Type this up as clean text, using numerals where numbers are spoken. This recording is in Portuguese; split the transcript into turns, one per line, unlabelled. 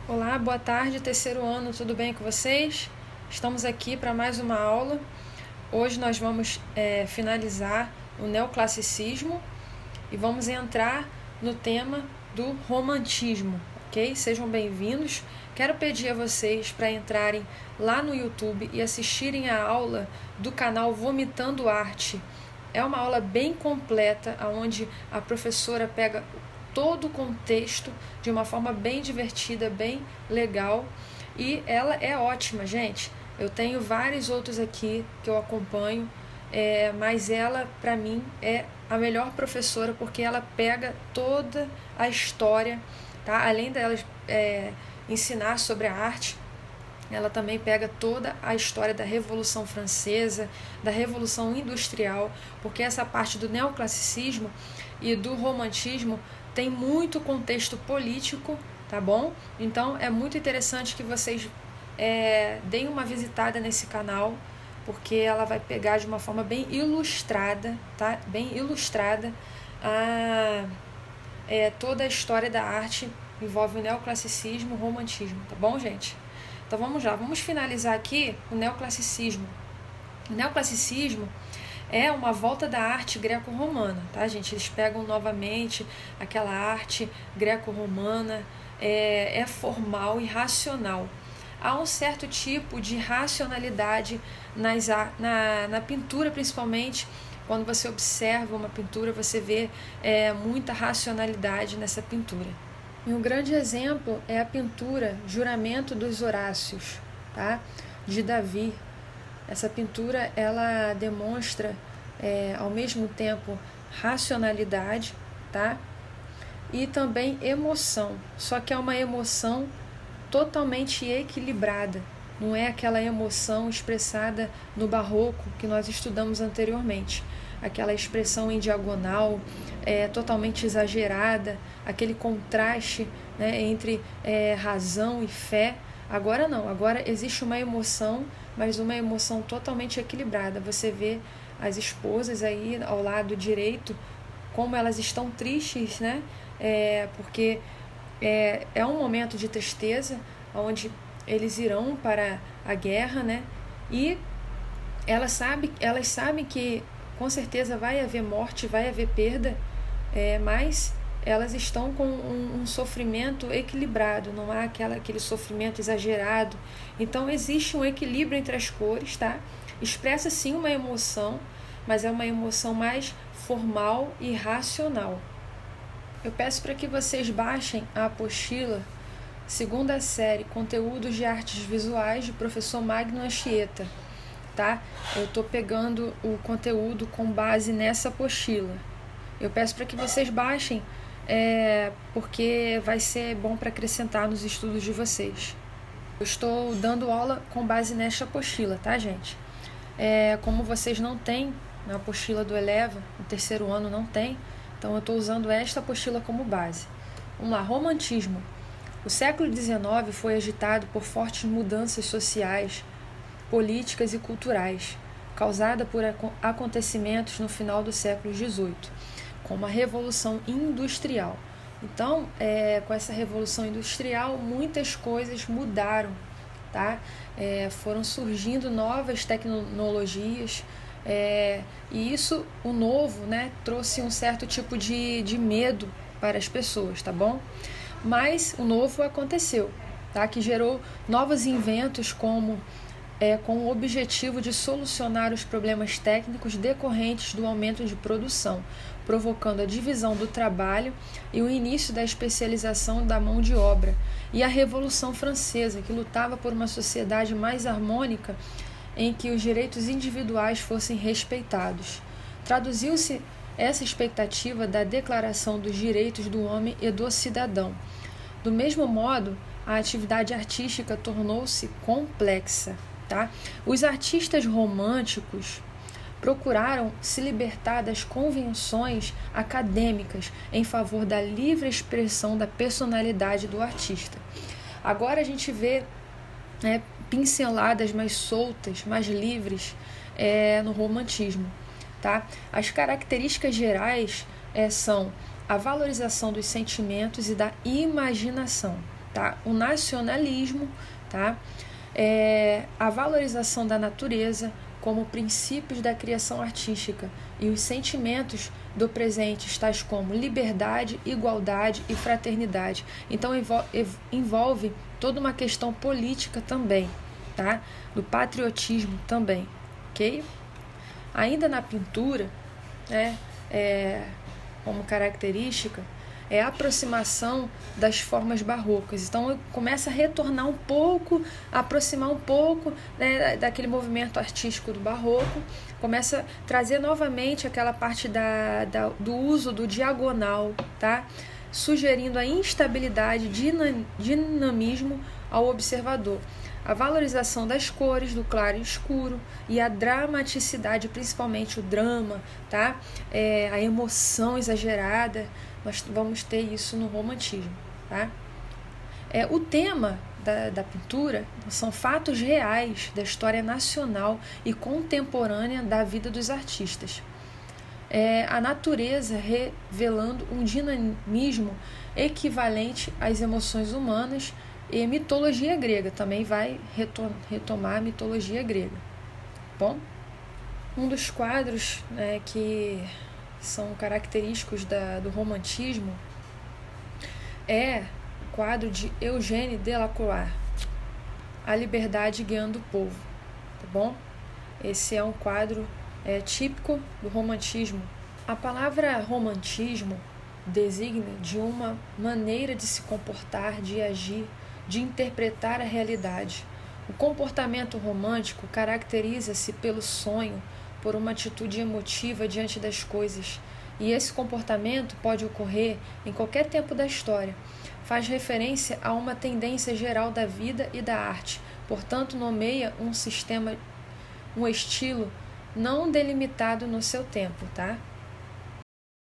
Olá, boa tarde, terceiro ano, tudo bem com vocês? Estamos aqui para mais uma aula. Hoje nós vamos finalizar o neoclassicismo e vamos entrar no tema do romantismo, ok? Sejam bem-vindos. Quero pedir a vocês para entrarem lá no YouTube e assistirem a aula do canal Vomitando Arte. É uma aula bem completa, onde a professora pega todo o contexto de uma forma bem divertida, bem legal, e ela é ótima, gente. Eu tenho vários outros aqui que eu acompanho, mas ela, para mim, é a melhor professora, porque ela pega toda a história, tá? Além dela ensinar sobre a arte, ela também pega toda a história da Revolução Francesa, da Revolução Industrial, porque essa parte do neoclassicismo e do romantismo tem muito contexto político, tá bom? Então é muito interessante que vocês deem uma visitada nesse canal, porque ela vai pegar de uma forma bem ilustrada, tá? Bem ilustrada toda a história da arte, envolve o neoclassicismo, o romantismo, tá bom, gente? Então vamos lá, vamos finalizar aqui o neoclassicismo. O neoclassicismo é uma volta da arte greco-romana, tá, gente? Eles pegam novamente aquela arte greco-romana, é formal e racional. Há um certo tipo de racionalidade na pintura, principalmente. Quando você observa uma pintura, você vê muita racionalidade nessa pintura. E um grande exemplo é a pintura Juramento dos Horácios, tá? De Davi. Essa pintura ela demonstra ao mesmo tempo racionalidade, tá? E também emoção, só que é uma emoção totalmente equilibrada, não é aquela emoção expressada no barroco que nós estudamos anteriormente, aquela expressão em diagonal, totalmente exagerada, aquele contraste, né, entre razão e fé. Agora não, agora existe uma emoção, mas uma emoção totalmente equilibrada. Você vê as esposas aí ao lado direito, como elas estão tristes, né? Porque é um momento de tristeza, onde eles irão para a guerra, né? E elas sabem que com certeza vai haver morte, vai haver perda, mas elas estão com um sofrimento equilibrado, não há aquele sofrimento exagerado. Então existe um equilíbrio entre as cores, tá? Expressa sim uma emoção, mas é uma emoção mais formal e racional. Eu peço para que vocês baixem a apostila, segunda série, Conteúdos de Artes Visuais, do professor Magno Anchieta, tá? Eu estou pegando o conteúdo com base nessa apostila. Eu peço para que vocês baixem, porque vai ser bom para acrescentar nos estudos de vocês. Eu estou dando aula com base nesta apostila, tá, gente? Como vocês não têm na apostila do Eleva, no terceiro ano não tem, então eu estou usando esta apostila como base. Vamos lá, romantismo. O século XIX foi agitado por fortes mudanças sociais, políticas e culturais, causada por acontecimentos no final do século XVIII, como a Revolução Industrial. Então, com essa Revolução Industrial, muitas coisas mudaram, tá? Foram surgindo novas tecnologias, e isso, o novo, né, trouxe um certo tipo de medo para as pessoas, tá bom? Mas o novo aconteceu, tá? Que gerou novos inventos com o objetivo de solucionar os problemas técnicos decorrentes do aumento de produção, provocando a divisão do trabalho e o início da especialização da mão de obra, e a Revolução Francesa, que lutava por uma sociedade mais harmônica em que os direitos individuais fossem respeitados. Traduziu-se essa expectativa da Declaração dos Direitos do Homem e do Cidadão. Do mesmo modo, a atividade artística tornou-se complexa. Tá? Os artistas românticos procuraram se libertar das convenções acadêmicas em favor da livre expressão da personalidade do artista. Agora a gente vê pinceladas mais soltas, mais livres no romantismo. Tá? As características gerais são a valorização dos sentimentos e da imaginação. tá? O nacionalismo, tá? A valorização da natureza como princípios da criação artística e os sentimentos do presente, tais como liberdade, igualdade e fraternidade. Então envolve toda uma questão política também, tá? Do patriotismo também, ok? Ainda na pintura, né, como característica, é a aproximação das formas barrocas. Então começa a retornar um pouco, a aproximar um pouco, né, daquele movimento artístico do barroco, começa a trazer novamente aquela parte do uso do diagonal, tá? Sugerindo a instabilidade, dinamismo ao observador. A valorização das cores, do claro e escuro, e a dramaticidade, principalmente o drama, tá? A emoção exagerada, nós vamos ter isso no romantismo, tá? O tema da pintura são fatos reais da história nacional e contemporânea da vida dos artistas. A natureza revelando um dinamismo equivalente às emoções humanas, e mitologia grega, também vai retomar a mitologia grega. Bom, um dos quadros, né, que são característicos do romantismo é o quadro de Eugène Delacroix, A Liberdade Guiando o Povo, tá bom? Esse é um quadro típico do romantismo. A palavra romantismo designa de uma maneira de se comportar, de agir, de interpretar a realidade. O comportamento romântico caracteriza-se pelo sonho, por uma atitude emotiva diante das coisas, e esse comportamento pode ocorrer em qualquer tempo da história. Faz referência a uma tendência geral da vida e da arte, portanto nomeia um estilo não delimitado no seu tempo, tá?